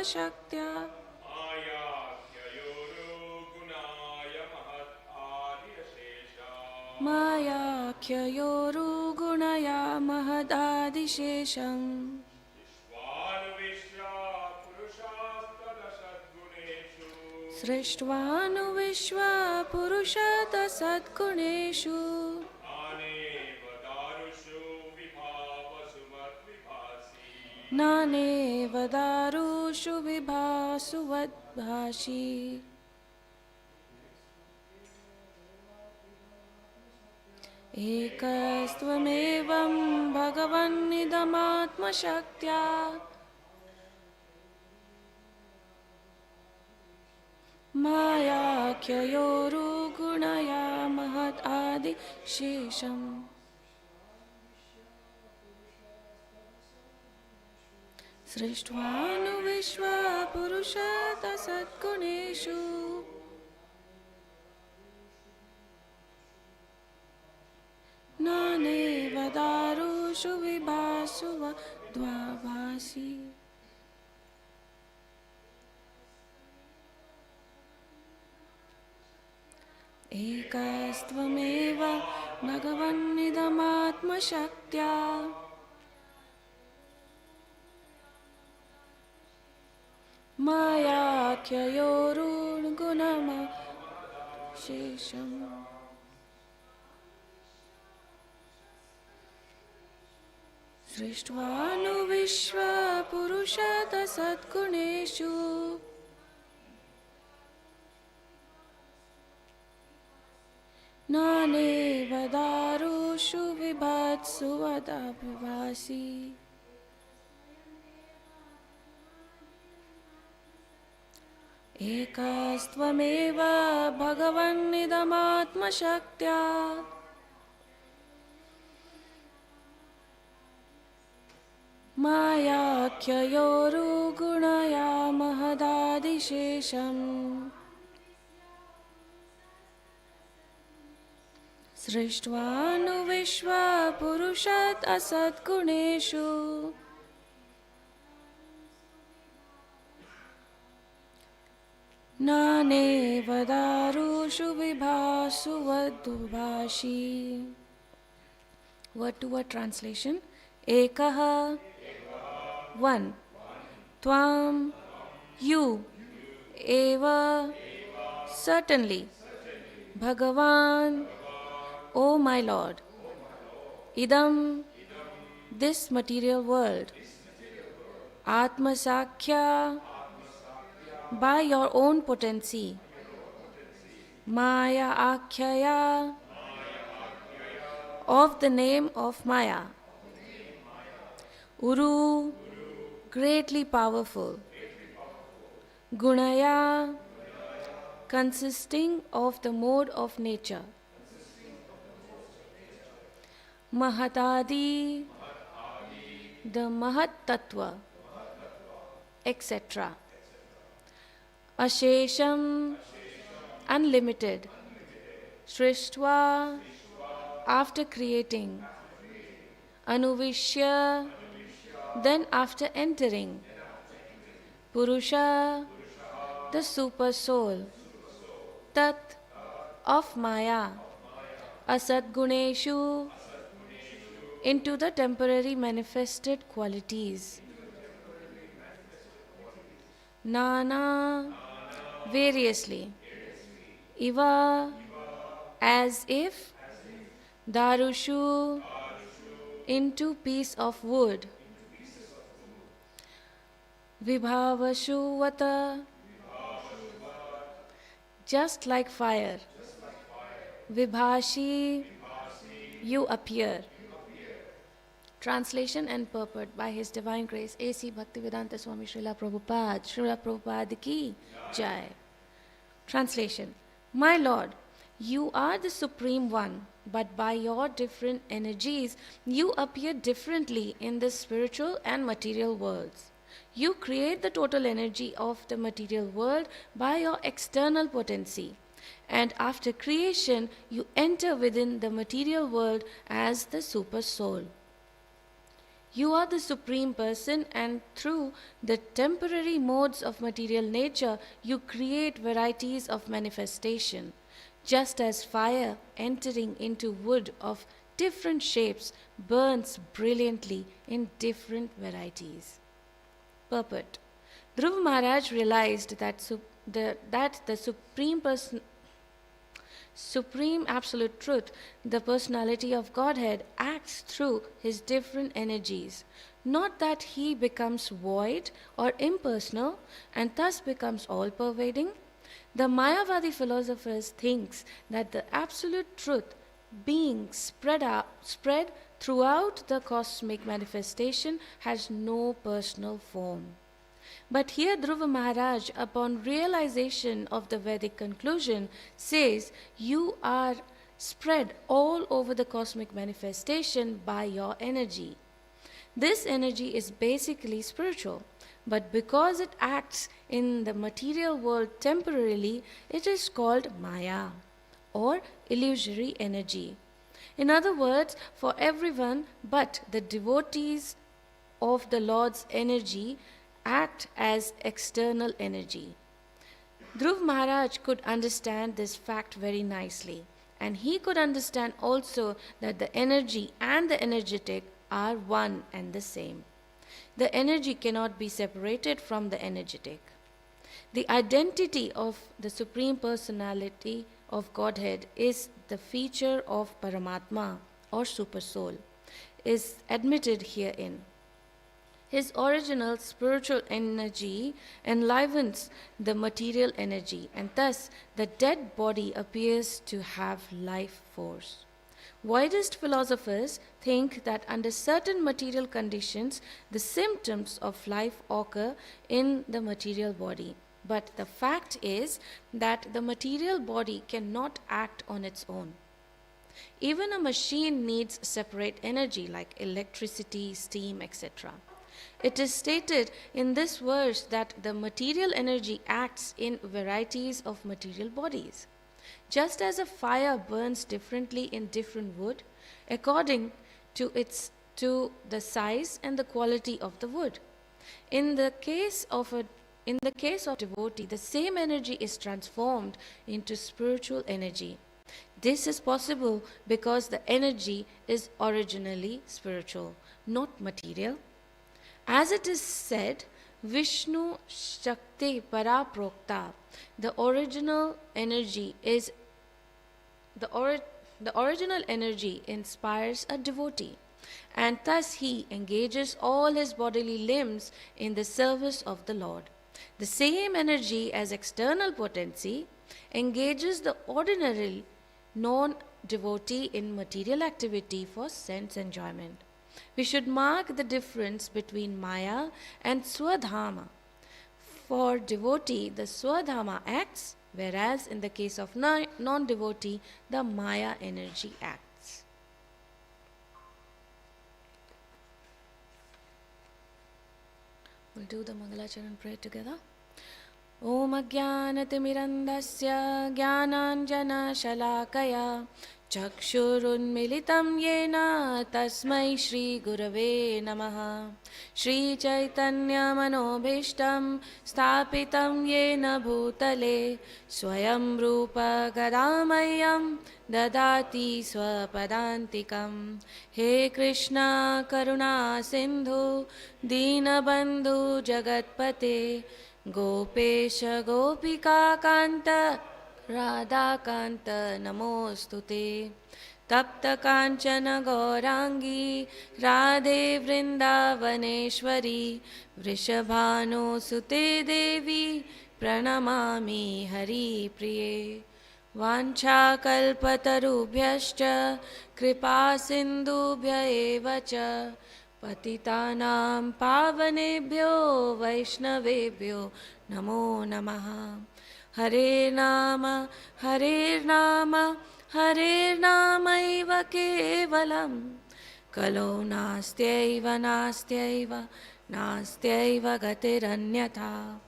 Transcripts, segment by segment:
Shaktya Mayakyayoru Gunaya Mahadadishesham Srishtvanu Vishwa Purushata Sadguneshu Nane Vadarushu Vibhasu Vadbhashi Ekastvamevam Bhagavannidamatma Shaktya Mayakyayoru Gunaya Mahad Adi Shesham Srishtvanu Vishwa Purushata Sadguneshu Nane Vadarushu Vibhasu Vadbhashi Ekastvameva Bhagavannidamatma Shaktya Mayakyayoru Gunama Shesham Srishtvanu Vishwa Purushata Sadguneshu Nane Vadarushu Vibhatsu Vadabhivasi Ekastvameva Bhagavannidamatma Shaktya Mayakyayoru Gunaya Mahadadishesham Srishtvanu Vishwa Purushat Asadguneshu Nane Vadarushu Vibhasu Vadubhashi. Word to word translation. Ekaha, one. Tvam, you. Eva, certainly. Bhagavan, O my Lord. Idam, this material world. Atma Sakya, by your own potency. Maya Akhyaya, of the name of Maya. Uru, greatly powerful. Gunaya, consisting of the mode of nature. Mahatadi, the Mahat Tattva, etc. Ashesham, unlimited. Srishtva, after creating. Anuvishya, then after entering. Purusha, the super soul. Tat, of Maya. Asadguneshu, into the temporary manifested qualities. Nana, variously. Iva, as if. Darushu, into piece of wood. Vibhavashu vata, just like fire. Vibhashi, you appear. Translation and purport by His Divine Grace A.C. Bhaktivedanta Swami Srila Prabhupada. Srila Prabhupada ki Jai. Translation. My Lord, you are the Supreme One, but by your different energies, you appear differently in the spiritual and material worlds. You create the total energy of the material world by your external potency. And after creation, you enter within the material world as the super soul. You are the Supreme Person, and through the temporary modes of material nature, you create varieties of manifestation. Just as fire entering into wood of different shapes burns brilliantly in different varieties. Purport. Dhruv Maharaj realized that the Supreme Absolute Truth, the personality of Godhead, acts through his different energies. Not that he becomes void or impersonal and thus becomes all pervading. The Mayavadi philosophers thinks that the Absolute Truth, being spread throughout the cosmic manifestation, has no personal form. But here Dhruva Maharaj, upon realization of the Vedic conclusion, says, you are spread all over the cosmic manifestation by your energy. This energy is basically spiritual, but because it acts in the material world temporarily, it is called Maya, or illusory energy. In other words, for everyone but the devotees of the Lord's energy act as external energy. Dhruv Maharaj could understand this fact very nicely, and he could understand also that the energy and the energetic are one and the same. The energy cannot be separated from the energetic. The identity of the Supreme Personality of Godhead is the feature of Paramatma or Supersoul, is admitted herein. His original spiritual energy enlivens the material energy, and thus the dead body appears to have life force. Widest philosophers think that under certain material conditions, the symptoms of life occur in the material body. But the fact is that the material body cannot act on its own. Even a machine needs separate energy like electricity, steam, etc. It is stated in this verse that the material energy acts in varieties of material bodies. Just as a fire burns differently in different wood, according to the size and the quality of the wood. In the case of devotee, the same energy is transformed into spiritual energy. This is possible because the energy is originally spiritual, not material. As it is said, Vishnu Shakti Paraprokta, the original energy inspires a devotee, and thus he engages all his bodily limbs in the service of the Lord. The same energy as external potency engages the ordinary non-devotee in material activity for sense enjoyment. We should mark the difference between Maya and Swadharma. For devotee, the Swadharma acts, whereas in the case of non-devotee, the Maya energy acts. We'll do the Mangalacharan prayer together. Om Ajnanatimirandasya Jnananjana Shalakaya Chakshurunmilitam Yena Tasmai Shri Gurave Namaha Shri Chaitanya Manobhishtam Sthapitam Yena Bhutale Swayam Rupa Gadamayam Dadati Swapadantikam He Krishna Karuna Sindhu Dinabandhu Jagatpate Gopesh Gopika Kanta Radha Kanta Namostute Tapta Kanchana Gaurangi Radhe Vrindavaneshwari Vrishabhanu Sute Devi Pranamami Hari Priye Vancha Kalpatarubhyascha Kripa Sindhubhya eva cha Patitanam Pavanebhyo Vaishnavebhyo Namo Namaha Hare Nama Hare Nama Hare Namaiva Kevalam Kalo Nastyaiva Nastyaiva Nastyaiva Gatiranyatha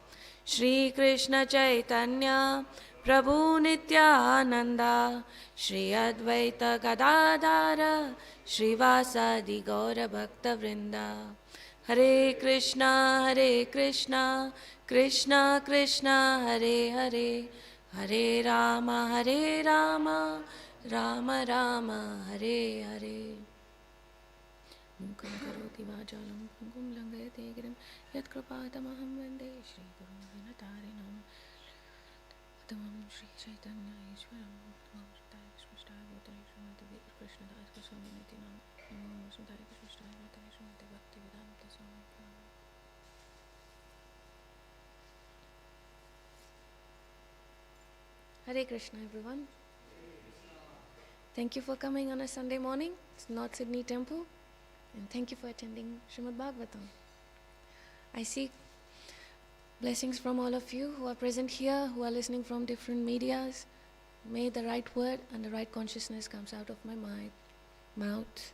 Shri Krishna Chaitanya Prabhu Nityananda, Shri Advaita Gadadara, Srivasadi Gaura Bhakta Vrinda. Hare Krishna, Krishna Krishna, Hare Hare, Hare Rama, Rama Rama, Hare Hare. Mukam karoti vajalam, pangum langayate girim, yat kripatamaham vande, Shri Guru Vinatarinam. Tamam Shri Chaitanya Ishwaram Namo Sudhaya Krishna Bhutaya Srimati Krishna Das Goswami Niti Namo Sudhaya Krishna Bhutaya Srimati Bhakti Vedanta Swami Prabhu. Hare Krishna everyone. Thank you for coming on a Sunday morning to North Sydney Temple, and thank you for attending Srimad Bhagavatam. I see blessings from all of you who are present here, who are listening from different medias. May the right word and the right consciousness comes out of my mouth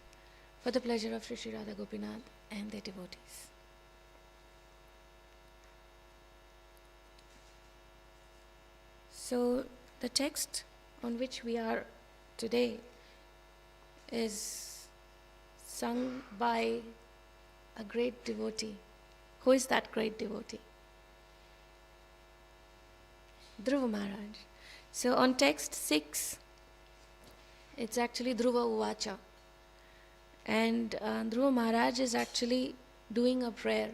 for the pleasure of Sri Sri Radha Gopinath and their devotees. So the text on which we are today is sung by a great devotee. Who is that great devotee? Dhruva Maharaj. So on text 6, it's actually Dhruva Uvacha. And Dhruva Maharaj is actually doing a prayer.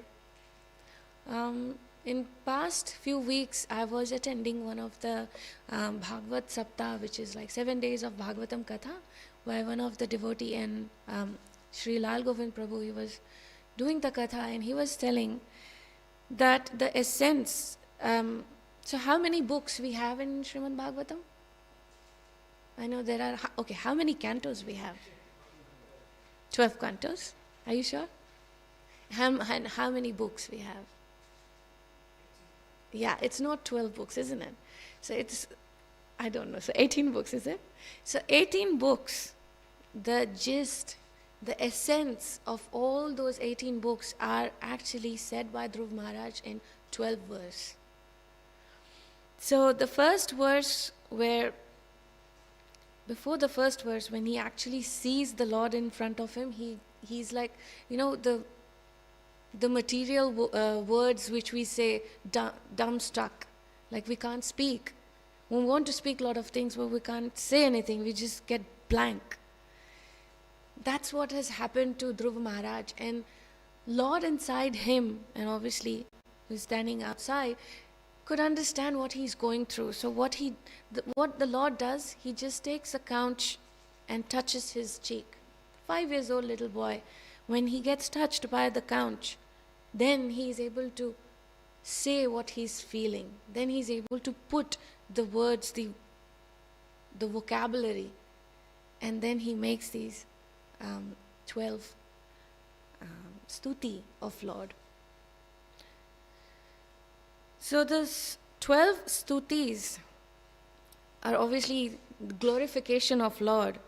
In past few weeks, I was attending one of the Bhagavad Saptah, which is like 7 days of Bhagavatam Katha, where one of the devotee and Sri Lal Govind Prabhu, he was doing the Katha, and he was telling that the essence. So how many books we have in Srimad Bhagavatam? I know there are, okay, how many cantos we have? 12 cantos. Are you sure? And how many books we have? Yeah, it's not 12 books, isn't it? So it's, I don't know, so 18 books, is it? So 18 books, the gist, the essence of all those 18 books are actually said by Dhruva Maharaj in 12 verses. So the first verse before the first verse, when he actually sees the Lord in front of him, he's like, the material words which we say, dumbstruck, like we can't speak. We want to speak a lot of things, but we can't say anything, we just get blank. That's what has happened to Dhruva Maharaj, and Lord inside him, and obviously who's standing outside, could understand what he's going through. So what the Lord does, he just takes a couch and touches his cheek. 5 years old little boy, when he gets touched by the couch, then he is able to say what he's feeling. Then he's able to put the words, the vocabulary, and then he makes these 12 stuti of Lord. So these 12 stutis are obviously glorification of Lord,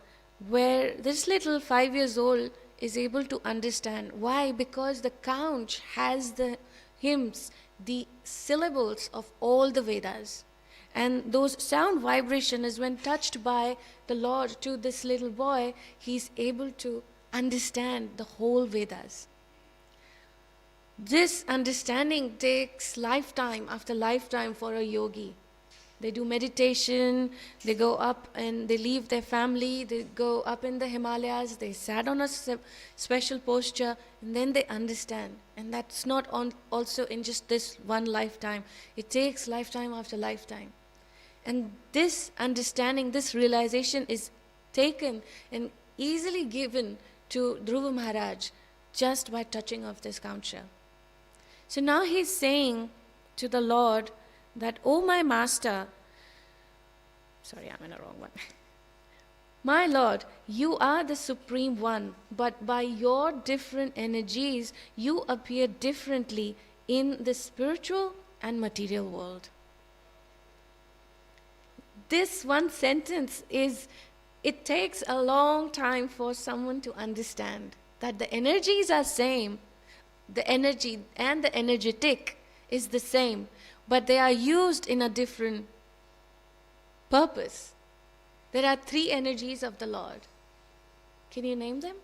where this little 5 years old is able to understand. Why? Because the couch has the hymns, the syllables of all the Vedas. And those sound vibration is when touched by the Lord to this little boy, he's able to understand the whole Vedas. This understanding takes lifetime after lifetime for a yogi. They do meditation, they go up and they leave their family, they go up in the Himalayas, they sat on a special posture, and then they understand. And that's not also in just this one lifetime. It takes lifetime after lifetime. And this understanding, this realization is taken and easily given to Dhruva Maharaj just by touching of this couch shell. So now he's saying to the Lord that, "Oh my master," sorry, I'm in a wrong one. "My Lord, you are the Supreme One, but by your different energies, you appear differently in the spiritual and material world." This one sentence it takes a long time for someone to understand that the energies are same, the energy and the energetic is the same, but they are used in a different purpose. There are 3 energies of the Lord. Can you name them?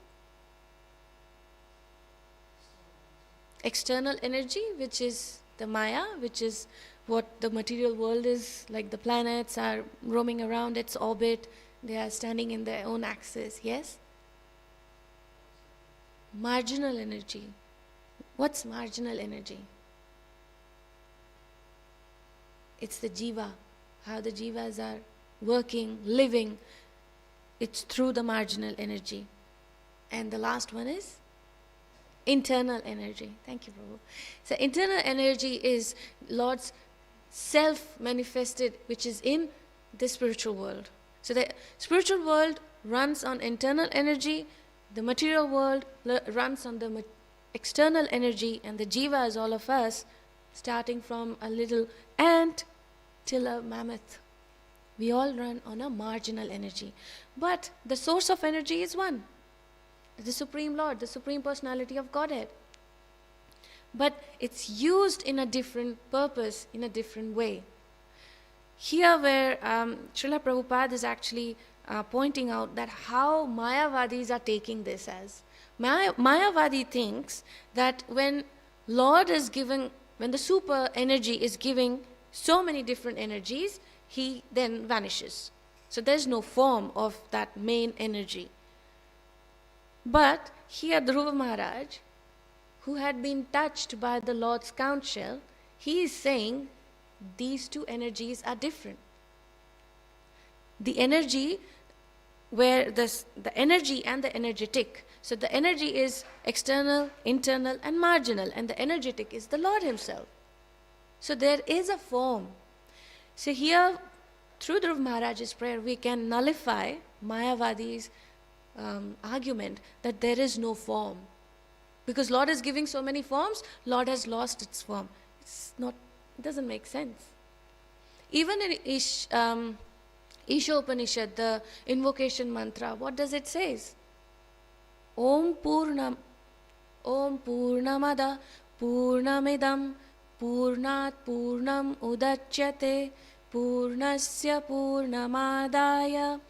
External energy, which is the Maya, which is what the material world is, like the planets are roaming around its orbit, they are standing in their own axis, yes? Marginal energy. What's marginal energy? It's the jiva, how the jivas are working, living. It's through the marginal energy. And the last one is internal energy. Thank you, Prabhu. So internal energy is Lord's self-manifested, which is in the spiritual world. So the spiritual world runs on internal energy, the material world runs on the external energy, and the jivas, all of us, starting from a little ant till a mammoth, we all run on a marginal energy. But the source of energy is one, the Supreme Lord, the Supreme Personality of Godhead. But it's used in a different purpose, in a different way. Here where Srila Prabhupada is actually pointing out that how Mayavadis are taking this as. Mayavadi thinks that when Lord is giving, when the super energy is giving so many different energies, he then vanishes. So there's no form of that main energy. But here Dhruva Maharaj, who had been touched by the Lord's conch shell, he is saying these 2 energies are different. The energy where the energy and the energetic. So the energy is external, internal and marginal, and the energetic is the Lord himself. So there is a form. So here, through Dhruva Maharaj's prayer, we can nullify Mayavadi's argument that there is no form. Because Lord is giving so many forms, Lord has lost its form. It doesn't make sense. Even in Isha Upanishad, the invocation mantra, what does it say? Om Purnamada Purnamidam Purnat Purnam Udachyate Purnasya Purnamadaya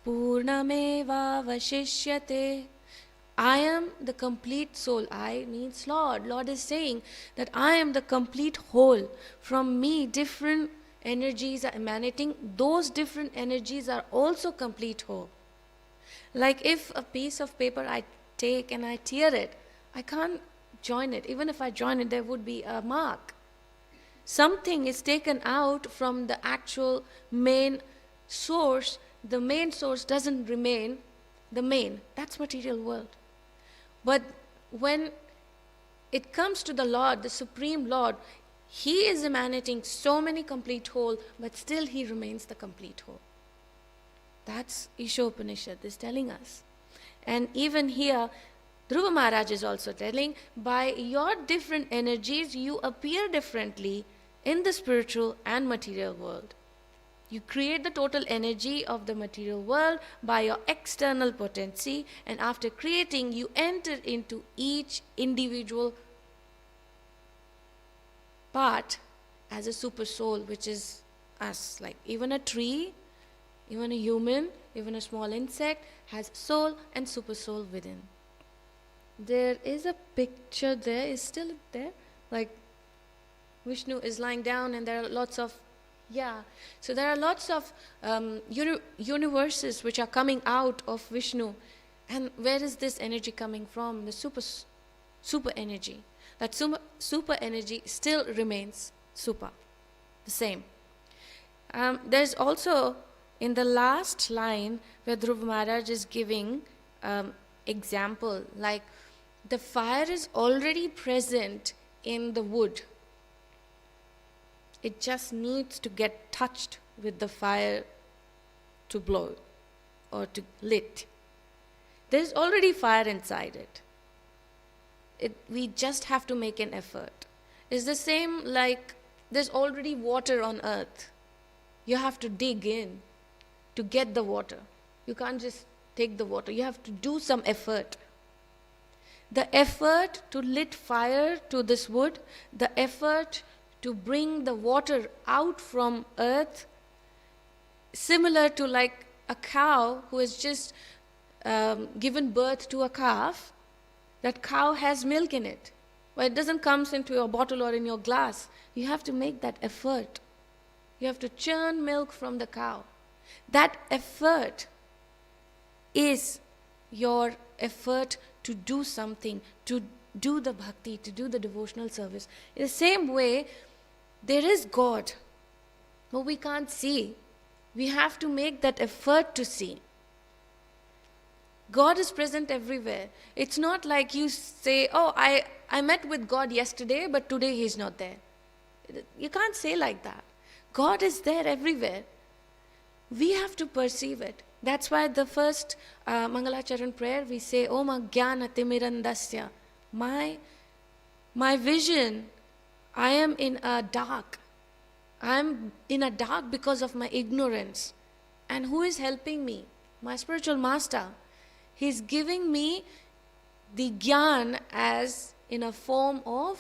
Purnameva Vashishyate. I am the complete soul. I means Lord. Lord is saying that I am the complete whole. From me, different energies are emanating. Those different energies are also complete whole. Like if a piece of paper I take and I tear it, I can't join it. Even if I join it, there would be a mark. Something is taken out from the actual main source. The main source doesn't remain the main. That's material world. But when it comes to the Lord, the Supreme Lord, He is emanating so many complete whole, but still He remains the complete whole. That's Isha Upanishad is telling us. And even here, Dhruva Maharaj is also telling, by your different energies, you appear differently in the spiritual and material world. You create the total energy of the material world by your external potency, and after creating, you enter into each individual part as a super soul, which is us. Like even a tree, even a human, even a small insect has soul and super soul within. There is a picture there, is still there, like Vishnu is lying down and there are lots of so there are lots of universes which are coming out of Vishnu. And where is this energy coming from? The super energy. That super energy still remains super, the same. There's also in the last line where Dhruva Maharaj is giving example, like the fire is already present in the wood. It just needs to get touched with the fire to blow or to lit. There's already fire inside it. We just have to make an effort. It's the same like there's already water on earth. You have to dig in to get the water. You can't just take the water. You have to do some effort. The effort to lit fire to this wood, the effort to bring the water out from earth, similar to like a cow who has just given birth to a calf. That cow has milk in it, but it doesn't come into your bottle or in your glass. You have to make that effort. You have to churn milk from the cow. That effort is your effort to do something, to do the bhakti, to do the devotional service. In the same way, there is God, but we can't see. We have to make that effort to see. God is present everywhere. It's not like you say, oh, I met with God yesterday, but today He's not there. You can't say like that. God is there everywhere. We have to perceive it. That's why the first Mangalacharan prayer we say, Om Ajnana Timirandasya. My vision, I am in a dark. I am in a dark because of my ignorance. And who is helping me? My spiritual master. He's giving me the gyan as in a form of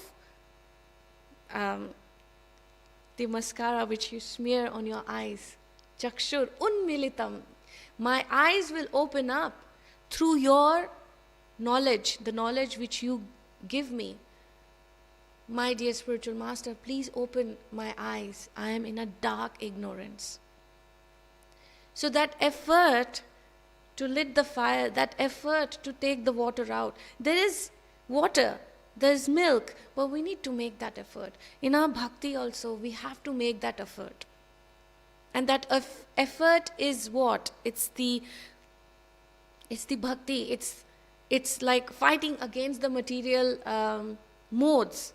the mascara which you smear on your eyes. Chakshur unmilitam. My eyes will open up through your knowledge, the knowledge which you give me. My dear spiritual master, please open my eyes. I am in a dark ignorance. So that effort to lit the fire, that effort to take the water out. There is water, there is milk, but we need to make that effort. In our bhakti also, we have to make that effort. And that effort is what? It's the bhakti. It's like fighting against the material modes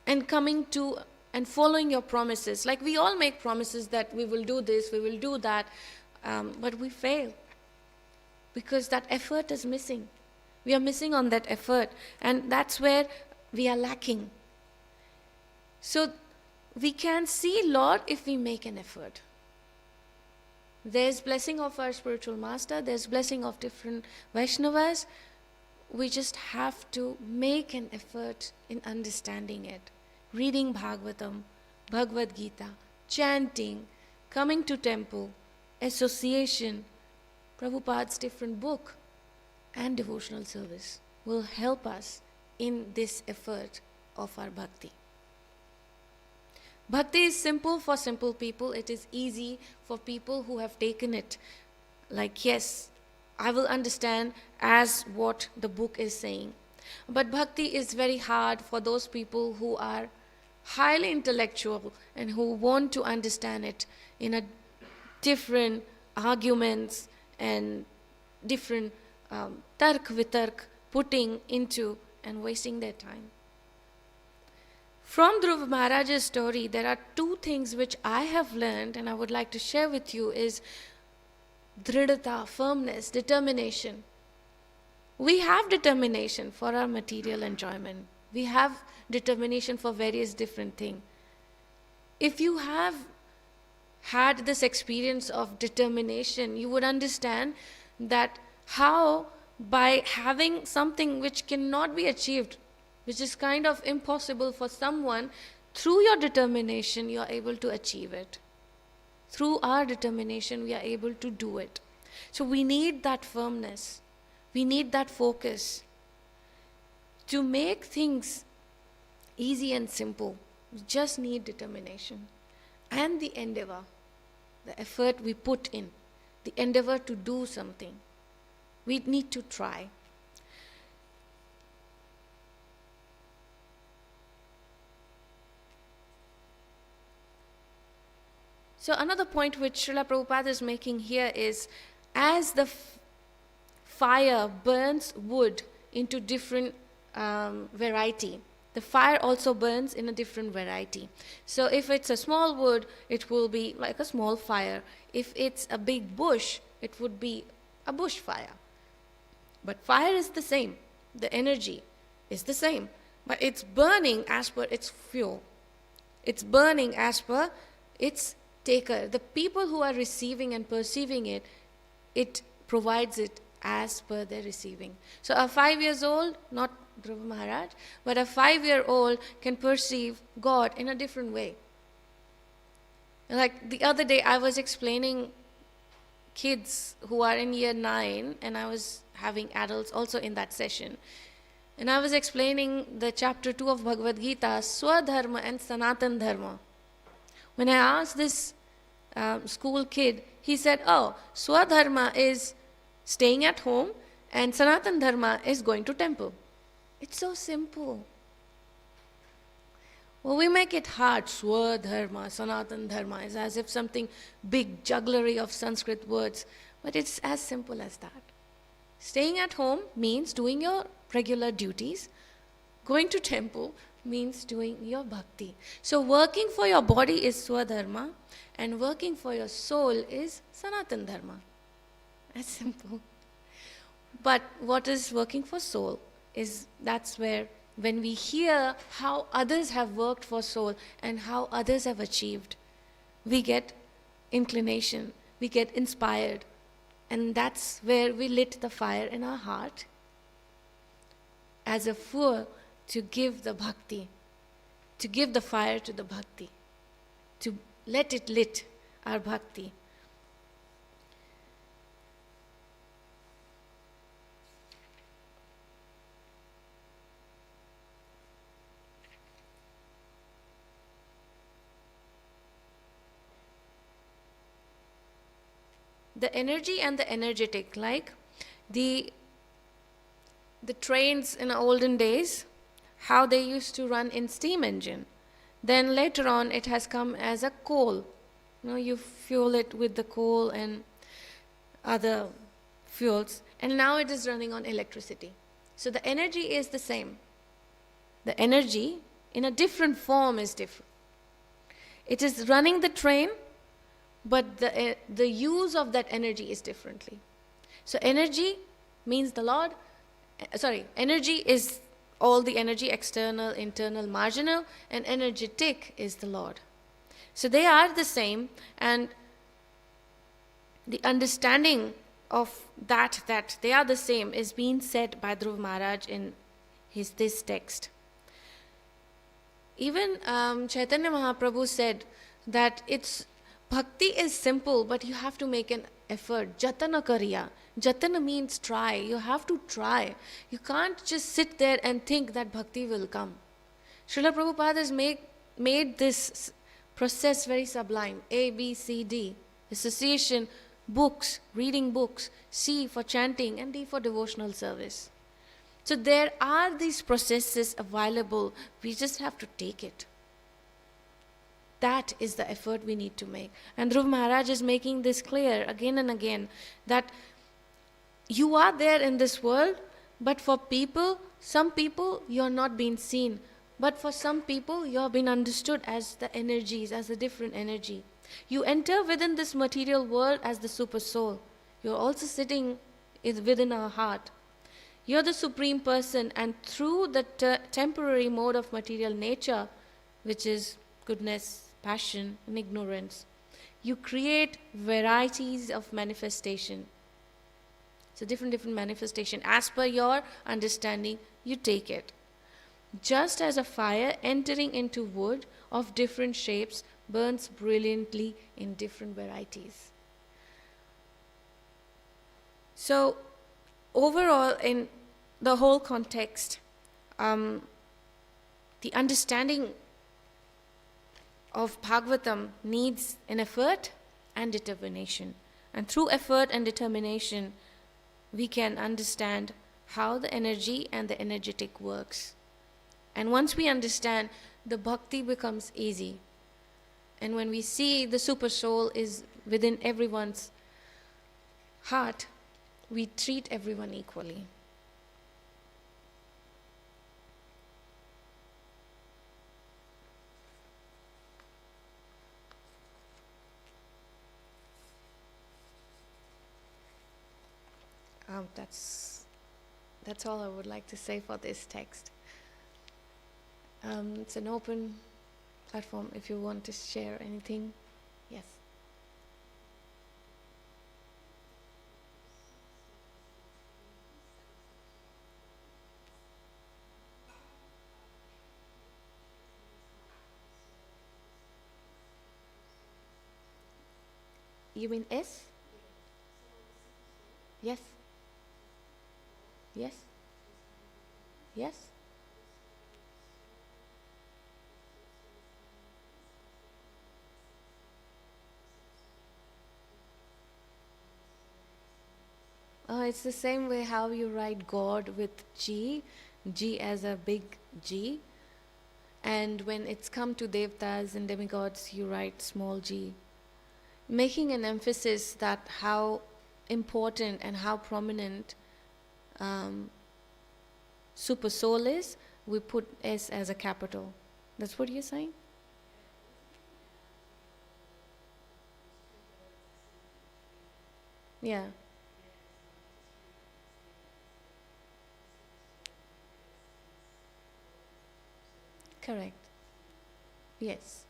and coming to and following your promises. Like we all make promises that we will do this, we will do that, but we fail. Because that effort is missing. We are missing on that effort. And that's where we are lacking. So we can see Lord if we make an effort. There's blessing of our spiritual master. There's blessing of different Vaishnavas. We just have to make an effort in understanding it. Reading Bhagavatam, Bhagavad Gita, chanting, coming to temple, association, Prabhupada's different book and devotional service will help us in this effort of our bhakti. Bhakti is simple for simple people. It is easy for people who have taken it. Like, yes, I will understand as what the book is saying. But bhakti is very hard for those people who are highly intellectual and who want to understand it in a different arguments and different tark vitark putting into and wasting their time. From Dhruva Maharaj's story, there are two things which I have learned and I would like to share with you is dridata, firmness, determination. We have determination for our material enjoyment. We have determination for various different things. If you have had this experience of determination, you would understand that how by having something which cannot be achieved, which is kind of impossible for someone, through your determination you are able to achieve it. Through our determination we are able to do it. So we need that firmness. We need that focus. To make things easy and simple, we just need determination and the endeavor. The effort we put in, the endeavor to do something. We need to try. So another point which Srila Prabhupada is making here is, as the fire burns wood into different variety, the fire also burns in a different variety. So if it's a small wood, it will be like a small fire. If it's a big bush, it would be a bush fire. But fire is the same. The energy is the same. But it's burning as per its fuel. It's burning as per its taker. The people who are receiving and perceiving it, it provides it as per their receiving. So a 5 years old, not Dhruva Maharaj, but a 5-year-old can perceive God in a different way. Like the other day, I was explaining kids who are in year 9, and I was having adults also in that session. And I was explaining the chapter 2 of Bhagavad Gita, Swadharma and Sanatan Dharma. When I asked this school kid, he said, oh, Swadharma is staying at home and Sanatan Dharma is going to temple. It's so simple. Well, we make it hard. Swadharma, Sanatan Dharma is as if something big jugglery of Sanskrit words. But it's as simple as that. Staying at home means doing your regular duties. Going to temple means doing your bhakti. So working for your body is Swadharma and working for your soul is Sanatan Dharma. That's simple. But what is working for soul is that's where when we hear how others have worked for soul and how others have achieved, we get inclination, we get inspired, and that's where we lit the fire in our heart as a fuel to give the bhakti, to give the fire to the bhakti, to let it lit our bhakti. The energy and the energetic, like the trains in olden days, how they used to run in steam engine. Then later on it has come as a coal. You fuel it with the coal and other fuels, and now it is running on electricity. So the energy is the same. The energy in a different form is different. It is running the train, but the use of that energy is differently. So energy means the Lord. Energy is all the energy, external, internal, marginal, and energetic is the Lord. So they are the same, and the understanding of that they are the same is being said by Dhruv Maharaj in this text. Even Chaitanya Mahaprabhu said that bhakti is simple, but you have to make an effort. Jatana kariya. Jatana means try. You have to try. You can't just sit there and think that bhakti will come. Srila Prabhupada has made this process very sublime. A, B, C, D. Association, books, reading books. C for chanting and D for devotional service. So there are these processes available. We just have to take it. That is the effort we need to make. And Dhruv Maharaj is making this clear again and again, that you are there in this world, but for some people, you are not being seen. But for some people, you are being understood as the energies, as a different energy. You enter within this material world as the super soul. You are also sitting within our heart. You are the supreme person, and through the temporary mode of material nature, which is goodness, passion, and ignorance, you create varieties of manifestation. So different manifestation. As per your understanding, you take it. Just as a fire entering into wood of different shapes burns brilliantly in different varieties. So overall, in the whole context, the understanding of Bhagavatam needs an effort and determination. And through effort and determination, we can understand how the energy and the energetic works. And once we understand, the bhakti becomes easy. And when we see the super soul is within everyone's heart, we treat everyone equally. That's all I would like to say for this text. It's an open platform if you want to share anything. Yes. You mean S? Yes. Yes. Yes. It's the same way how you write God with G, G as a big G. And when it's come to devtas and demigods, you write small g. Making an emphasis that how important and how prominent super soul is, we put S as a capital. That's what you're saying? Yeah. Correct. Yes.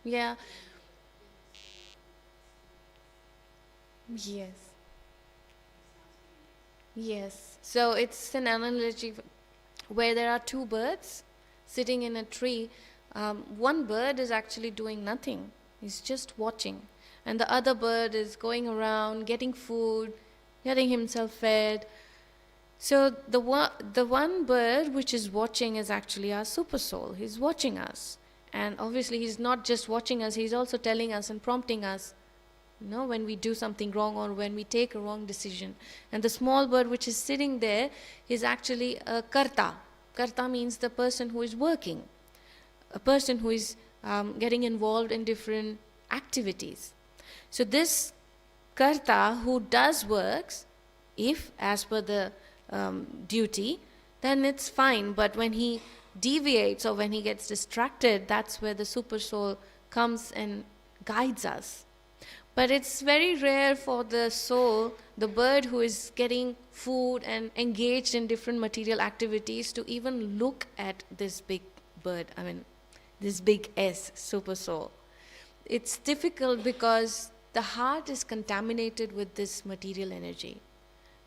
Yeah. Yes. Yes. So it's an analogy where there are two birds sitting in a tree. One bird is actually doing nothing, he's just watching. And the other bird is going around getting food, getting himself fed. So the one bird which is watching is actually our super soul. He's watching us. And obviously he's not just watching us, he's also telling us and prompting us, when we do something wrong or when we take a wrong decision. And the small bird which is sitting there is actually a karta. Karta means the person who is working, a person who is getting involved in different activities. So this karta who does works, if as per the duty, then it's fine. But when he deviates or when he gets distracted, that's where the super soul comes and guides us. But it's very rare for the soul, the bird who is getting food and engaged in different material activities, to even look at this big bird, this big S, super soul. It's difficult because the heart is contaminated with this material energy.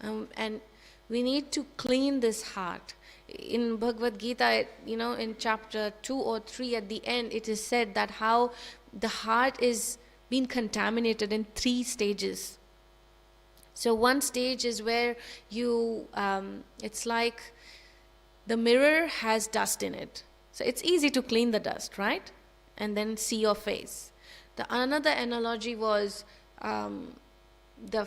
And we need to clean this heart. In Bhagavad Gita, in chapter 2 or 3 at the end, it is said that how the heart is being contaminated in 3 stages. So one stage is where it's like the mirror has dust in it. So it's easy to clean the dust, right? And then see your face. Another analogy was the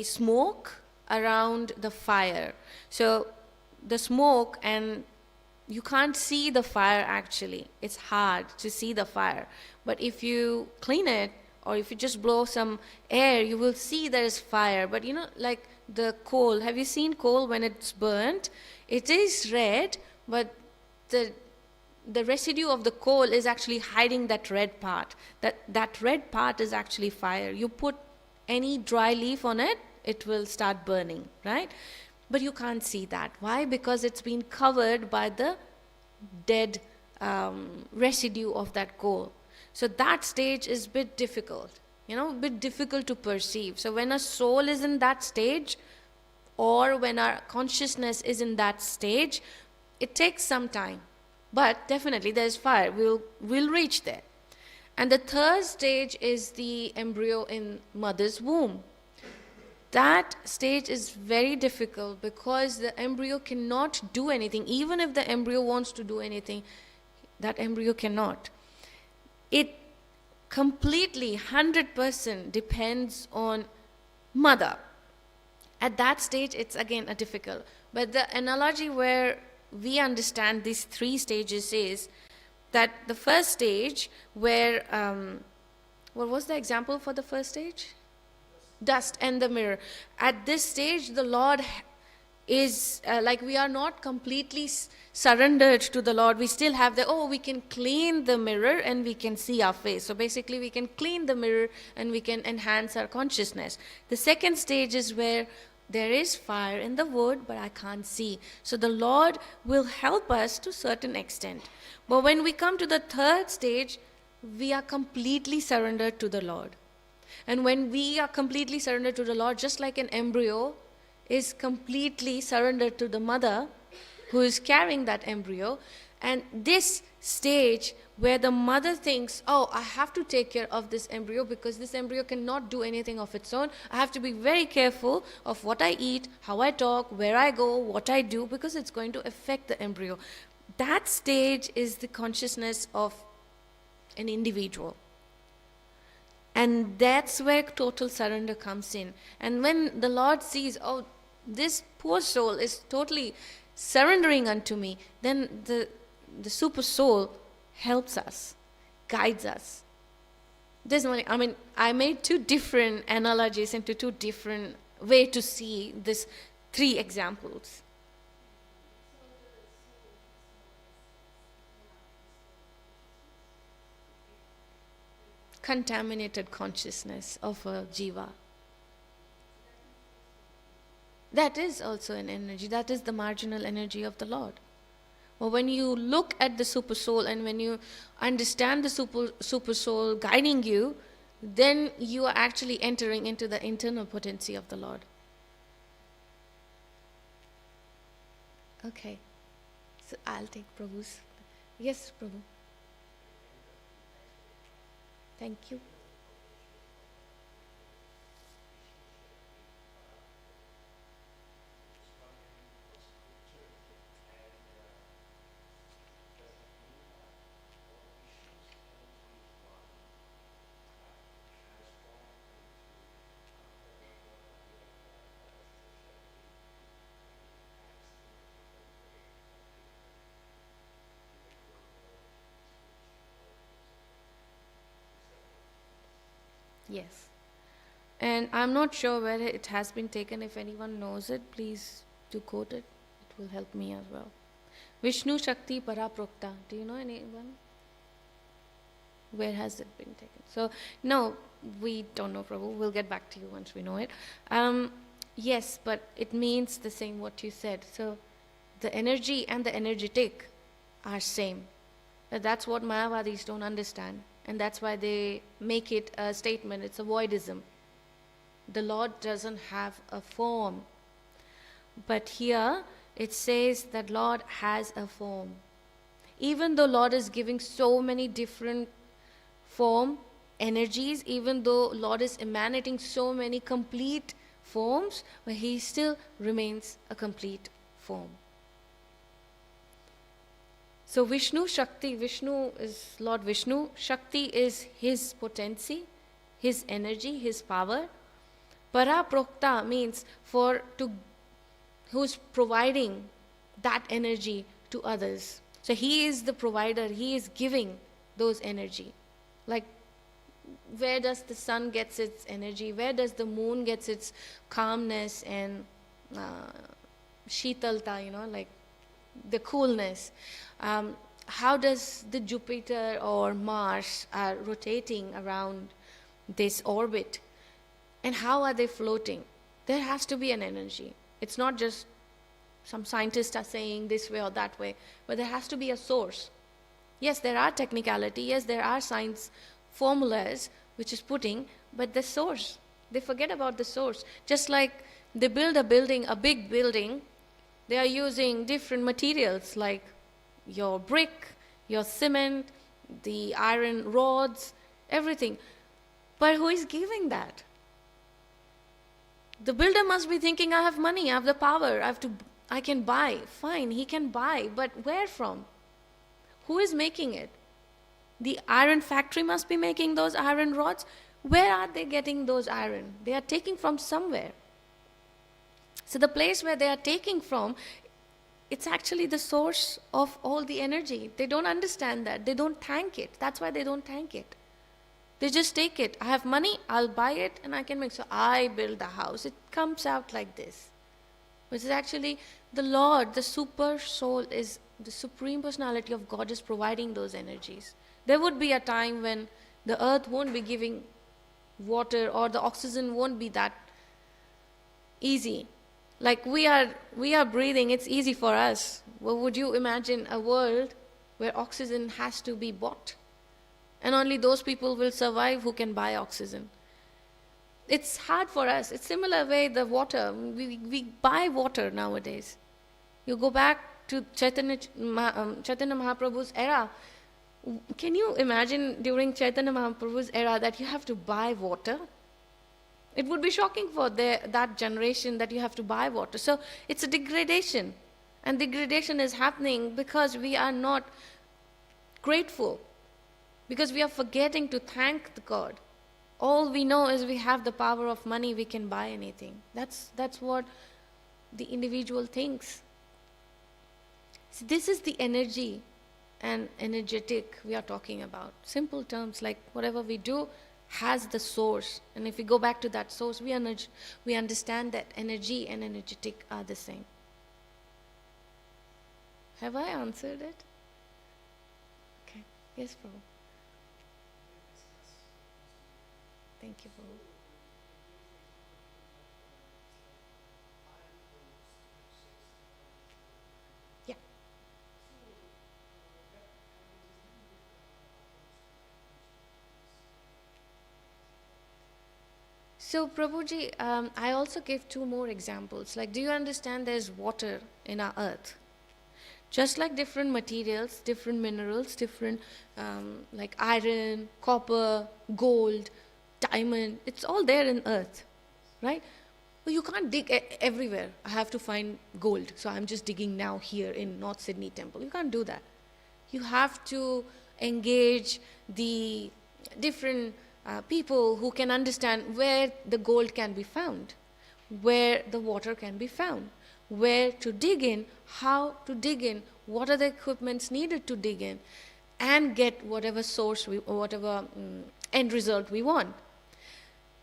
smoke around the fire. So the smoke, and you can't see the fire actually. It's hard to see the fire. But if you clean it, or if you just blow some air, you will see there is fire. But like the coal, have you seen coal when it's burnt? It is red, but the residue of the coal is actually hiding that red part. That red part is actually fire. You put any dry leaf on it, it will start burning, right? But you can't see that. Why? Because it's been covered by the dead residue of that coal. So that stage is a bit difficult, a bit difficult to perceive. So when a soul is in that stage, or when our consciousness is in that stage, it takes some time. But definitely there's fire. We'll reach there. And the third stage is the embryo in mother's womb. That stage is very difficult because the embryo cannot do anything. Even if the embryo wants to do anything, that embryo cannot. It completely, 100% depends on mother. At that stage, it's again a difficult. But the analogy where we understand these 3 stages is that the first stage where, what was the example for the first stage? Dust and the mirror. At this stage, the Lord is we are not completely surrendered to the Lord. We still have we can clean the mirror and we can see our face. So basically we can clean the mirror and we can enhance our consciousness. The second stage is where there is fire in the wood, but I can't see. So the Lord will help us to a certain extent. But when we come to the third stage, we are completely surrendered to the Lord. And when we are completely surrendered to the Lord, just like an embryo is completely surrendered to the mother who is carrying that embryo, and this stage where the mother thinks, oh, I have to take care of this embryo because this embryo cannot do anything of its own. I have to be very careful of what I eat, how I talk, where I go, what I do, because it's going to affect the embryo. That stage is the consciousness of an individual. And that's where total surrender comes in. And when the Lord sees, oh, this poor soul is totally surrendering unto me, then the super soul helps us, guides us. There's no, I mean, I made two different analogies into two different ways to see this three examples. Contaminated consciousness of a jiva. That is also an energy. That is the marginal energy of the Lord. Well, when you look at the super soul and when you understand the super soul guiding you, then you are actually entering into the internal potency of the Lord. Okay. So I'll take Prabhu's. Yes, Prabhu. Thank you. Yes. And I'm not sure where it has been taken. If anyone knows it, please do quote it. It will help me as well. Vishnu Shakti Paraprokta. Do you know anyone? Where has it been taken? So, no, we don't know, Prabhu. We'll get back to you once we know it. Yes, but it means the same what you said. So, the energy and the energetic are same. That's what Mayavadis don't understand. And that's why they make it a statement. It's a voidism. The Lord doesn't have a form. But here it says that Lord has a form. Even though Lord is giving so many different form, energies, even though Lord is emanating so many complete forms, but He still remains a complete form. So Vishnu Shakti, Vishnu is Lord Vishnu, Shakti is His potency, His energy, His power. Paraprokta means who's providing that energy to others. So He is the provider, He is giving those energy. Like, where does the sun gets its energy? Where does the moon gets its calmness and shitalta, like the coolness? How does the Jupiter or Mars are rotating around this orbit? And how are they floating? There has to be an energy. It's not just some scientists are saying this way or that way, but there has to be a source. Yes, there are technicality. Yes, there are science formulas which is putting, but the source, they forget about the source. Just like they build a building, a big building, they are using different materials like your brick, your cement, the iron rods, everything. But who is giving that? The builder must be thinking, I have money, I have the power, I can buy. Fine, he can buy, but where from? Who is making it? The iron factory must be making those iron rods. Where are they getting those iron? They are taking from somewhere. So the place where they are taking from, it's actually the source of all the energy. They don't understand that. They don't thank it. That's why they don't thank it. They just take it. I have money, I'll buy it, and I can make. So I build the house. It comes out like this. Which is actually the Lord, the super soul, is the Supreme Personality of God is providing those energies. There would be a time when the earth won't be giving water or the oxygen won't be that easy. Like we are breathing, it's easy for us. Well, would you imagine a world where oxygen has to be bought? And only those people will survive who can buy oxygen. It's hard for us. It's similar way the water. We buy water nowadays. You go back to Chaitanya Mahaprabhu's era, can you imagine during Chaitanya Mahaprabhu's era that you have to buy water? It would be shocking for that generation that you have to buy water. So it's a degradation. And degradation is happening because we are not grateful, because we are forgetting to thank the God. All we know is we have the power of money, we can buy anything. That's what the individual thinks. So this is the energy and energetic we are talking about. Simple terms, like whatever we do has the source. And if we go back to that source, we understand that energy and energetic are the same. Have I answered it? Okay. Yes, Prabhu. Thank you, Prabhu. Yeah. So, Prabhuji, I also gave two more examples. Like, do you understand there's water in our earth? Just like different materials, different minerals, different like iron, copper, gold, diamond, it's all there in earth, right? Well, you can't dig everywhere. I have to find gold, so I'm just digging now here in North Sydney Temple. You can't do that. You have to engage the different people who can understand where the gold can be found, where the water can be found, where to dig in, how to dig in, what are the equipments needed to dig in, and get whatever source, whatever end result we want.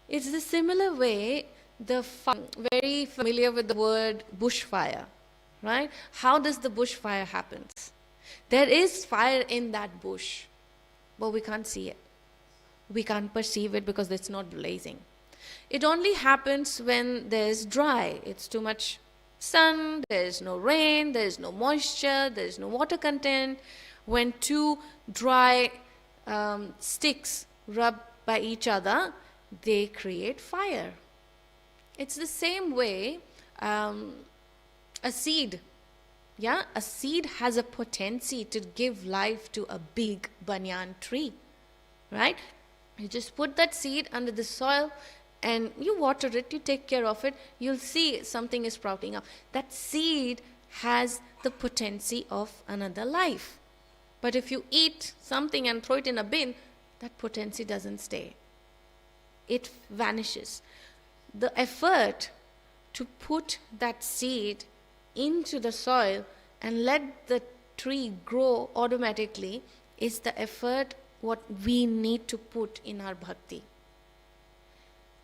It's the similar way, very familiar with the word bushfire, right? How does the bushfire happen? There is fire in that bush, but we can't see it. We can't perceive it because it's not blazing. It only happens when there's dry. It's too much sun, there's no rain, there's no moisture, there's no water content. When two dry sticks rub by each other, they create fire. It's the same way a seed. Yeah, a seed has a potency to give life to a big banyan tree, right? You just put that seed under the soil and you water it, you take care of it, you'll see something is sprouting up. That seed has the potency of another life. But if you eat something and throw it in a bin, that potency doesn't stay. It vanishes. The effort to put that seed into the soil and let the tree grow automatically is the effort what we need to put in our bhakti.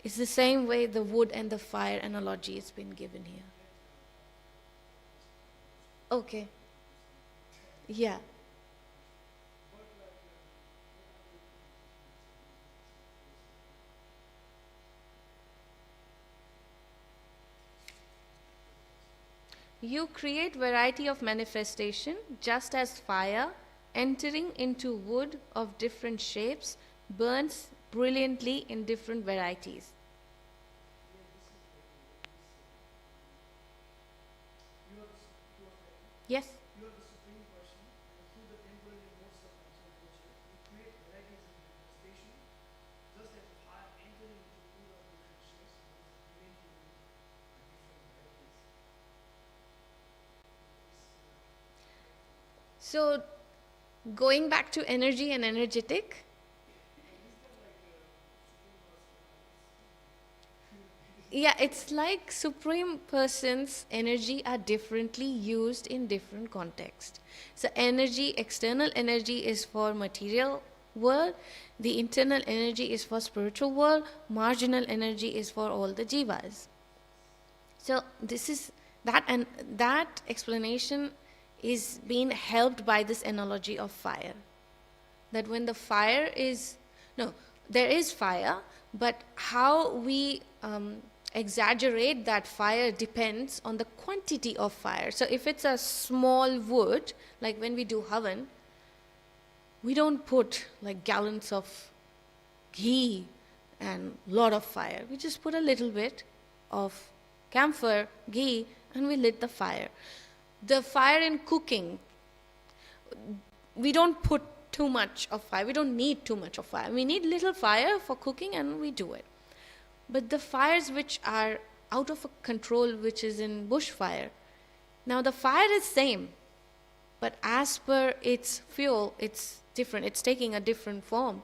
It's the same way the wood and the fire analogy has been given here. Okay. Yeah. You create variety of manifestation just as fire entering into wood of different shapes burns brilliantly in different varieties. Yes. So, going back to energy and energetic, yeah, it's like Supreme Person's energy are differently used in different contexts. So energy, external energy is for material world, the internal energy is for spiritual world, marginal energy is for all the jivas. So this is that, and that explanation is being helped by this analogy of fire. That when the fire is, no, there is fire, but how we exaggerate that fire depends on the quantity of fire. So if it's a small wood, like when we do havan, we don't put like gallons of ghee and lot of fire. We just put a little bit of camphor, ghee, and we lit the fire. The fire in cooking, we don't put too much of fire. We don't need too much of fire. We need little fire for cooking and we do it. But the fires which are out of control, which is in bushfire, now the fire is same, but as per its fuel, it's different. It's taking a different form.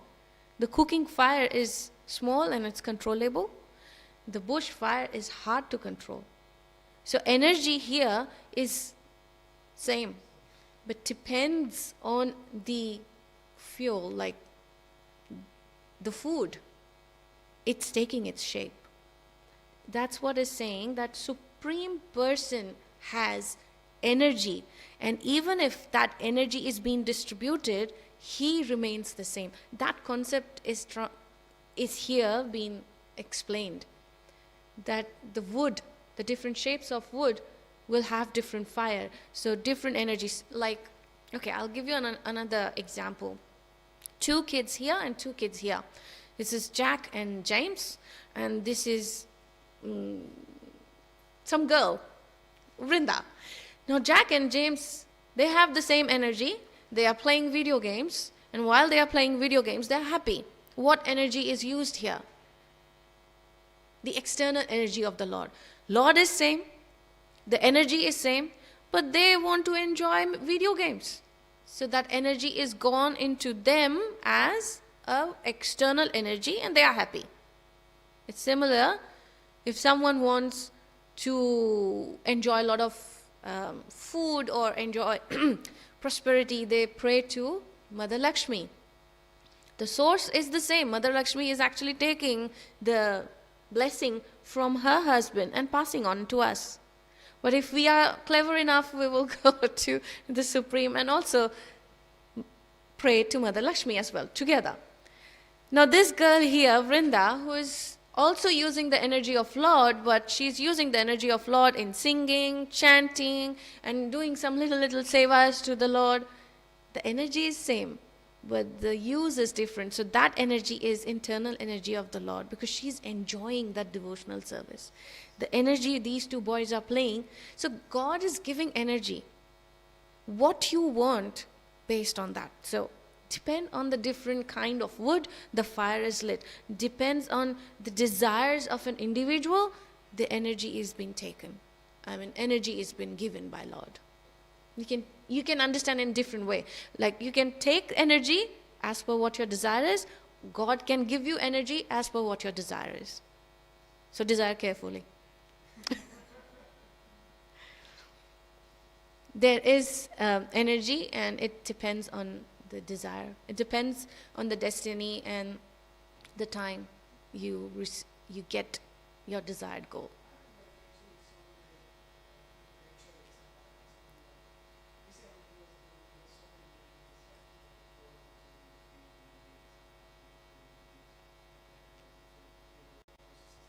The cooking fire is small and it's controllable. The bush fire is hard to control. So energy here is same, but depends on the fuel, like the food. It's taking its shape. That's what is saying that Supreme Person has energy. And even if that energy is being distributed, he remains the same. That concept is here being explained. That the wood, the different shapes of wood will have different fire. So different energies. Like, okay, I'll give you another example. 2 kids here and 2 kids here. This is Jack and James, and this is some girl, Vrinda. Now Jack and James, they have the same energy. They are playing video games, and while they are playing video games, they're happy. What energy is used here? The external energy of the Lord. Lord is same, the energy is same, but they want to enjoy video games. So that energy is gone into them as an external energy, and they are happy. It's similar if someone wants to enjoy a lot of food or enjoy prosperity, they pray to Mother Lakshmi. The source is the same. Mother Lakshmi is actually taking the blessing from her husband and passing on to us. But if we are clever enough, we will go to the Supreme and also pray to Mother Lakshmi as well, together. Now this girl here, Vrinda, who is also using the energy of Lord, but she's using the energy of Lord in singing, chanting, and doing some little sevas to the Lord. The energy is same, but the use is different. So that energy is internal energy of the Lord, because she's enjoying that devotional service. The energy these 2 boys are playing. So God is giving energy. What you want based on that. So depend on the different kind of wood the fire is lit. Depends on the desires of an individual, the energy is being taken. Energy is being given by Lord. You can understand in different way. Like you can take energy as per what your desire is. God can give you energy as per what your desire is. So desire carefully. There is energy, and it depends on the desire. It depends on the destiny and the time you get your desired goal.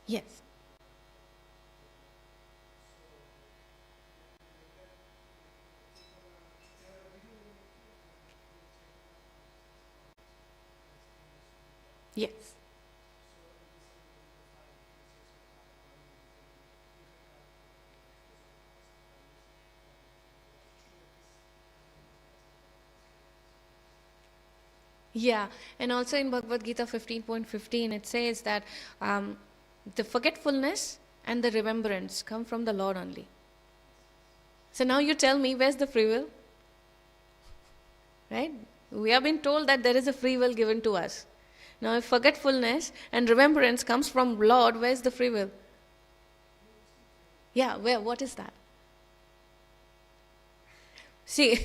Yes. Yes. Yeah, and also in Bhagavad Gita 15.15 it says that the forgetfulness and the remembrance come from the Lord only. So now you tell me, where's the free will? Right? We have been told that there is a free will given to us. Now if forgetfulness and remembrance comes from Lord, where's the free will? Yeah, where? What is that? See,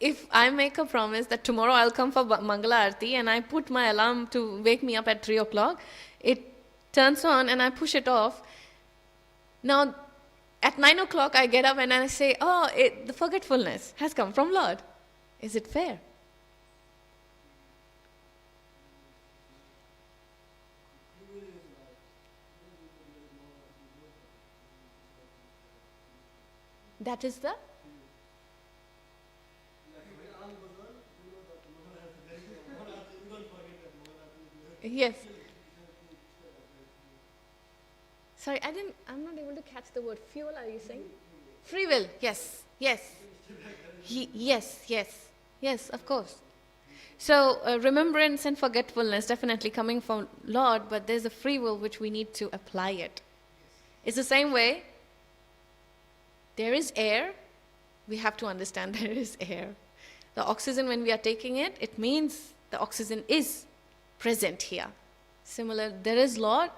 if I make a promise that tomorrow I'll come for Mangala Arti and I put my alarm to wake me up at 3 o'clock, it turns on and I push it off. Now, at 9 o'clock I get up and I say, the forgetfulness has come from Lord. Is it fair? That is the? Yes. Sorry, I'm not able to catch the word. Fuel, are you saying? Free will, yes, yes. Yes, of course. So remembrance and forgetfulness definitely coming from Lord, but there's a free will which we need to apply it. It's the same way. There is air. We have to understand there is air. The oxygen, when we are taking it, it means the oxygen is present here. Similar, there is Lord.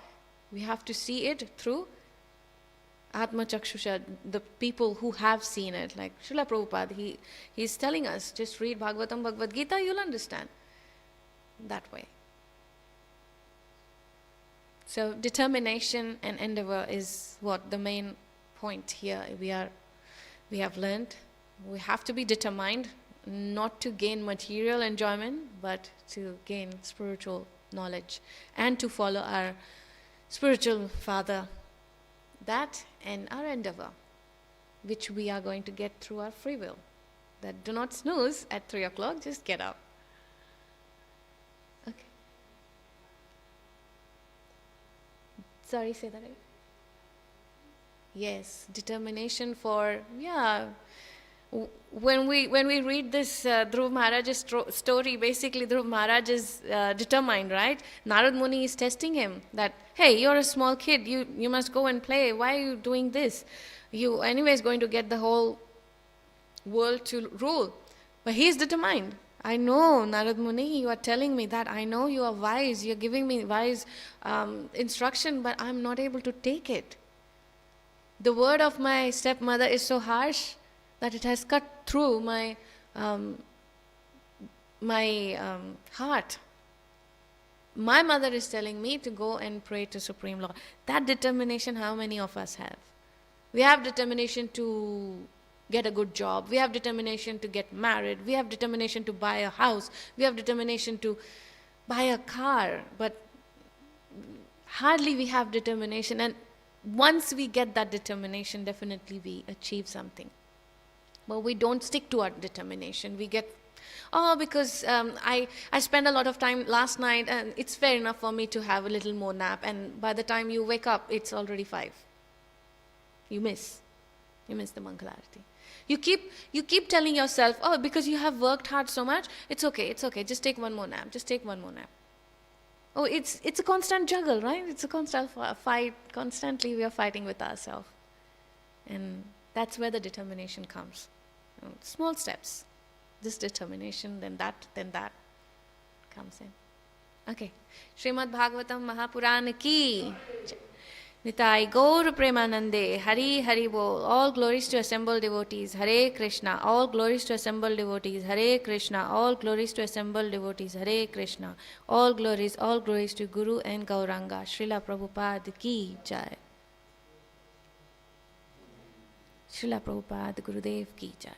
We have to see it through Atma Chakshusha, the people who have seen it. Like Srila Prabhupada, he's telling us, just read Bhagavatam, Bhagavad Gita, you'll understand. That way. So determination and endeavor is what the main point here we have learned. We have to be determined not to gain material enjoyment, but to gain spiritual knowledge and to follow our spiritual father. That and our endeavor, which we are going to get through our free will. That do not snooze at 3 o'clock, just get up. Okay. Sorry, say that again. Yes, determination for, when we read this Dhruv Maharaj's story, basically Dhruv Maharaj is determined, right? Narad Muni is testing him that, hey, you're a small kid, you must go and play, why are you doing this? You anyways going to get the whole world to rule. But he is determined. I know, Narad Muni, you are telling me that, I know you are wise, you're giving me wise instruction, but I'm not able to take it. The word of my stepmother is so harsh that it has cut through my heart. My mother is telling me to go and pray to Supreme Lord. That determination, how many of us have? We have determination to get a good job. We have determination to get married. We have determination to buy a house. We have determination to buy a car. But hardly we have determination. And once we get that determination, definitely we achieve something. But we don't stick to our determination. We get, because I spent a lot of time last night and it's fair enough for me to have a little more nap. And by the time you wake up, it's already 5. You miss the Mangalarati. You keep telling yourself, because you have worked hard so much, it's okay, just take one more nap, Oh, it's a constant juggle, right? It's a constant fight. Constantly we are fighting with ourselves. And that's where the determination comes. Small steps. This determination, then that comes in. Okay. Srimad Bhagavatam Mahapuran ki Nitai Gaur Premanande, Hari Hari Bol. All glories to assembled devotees. Hare Krishna. All glories to assembled devotees. Hare Krishna. All glories to assembled devotees. Hare Krishna. All glories to Guru and Gauranga. Srila Prabhupada ki jai. Srila Prabhupada Gurudev ki jai.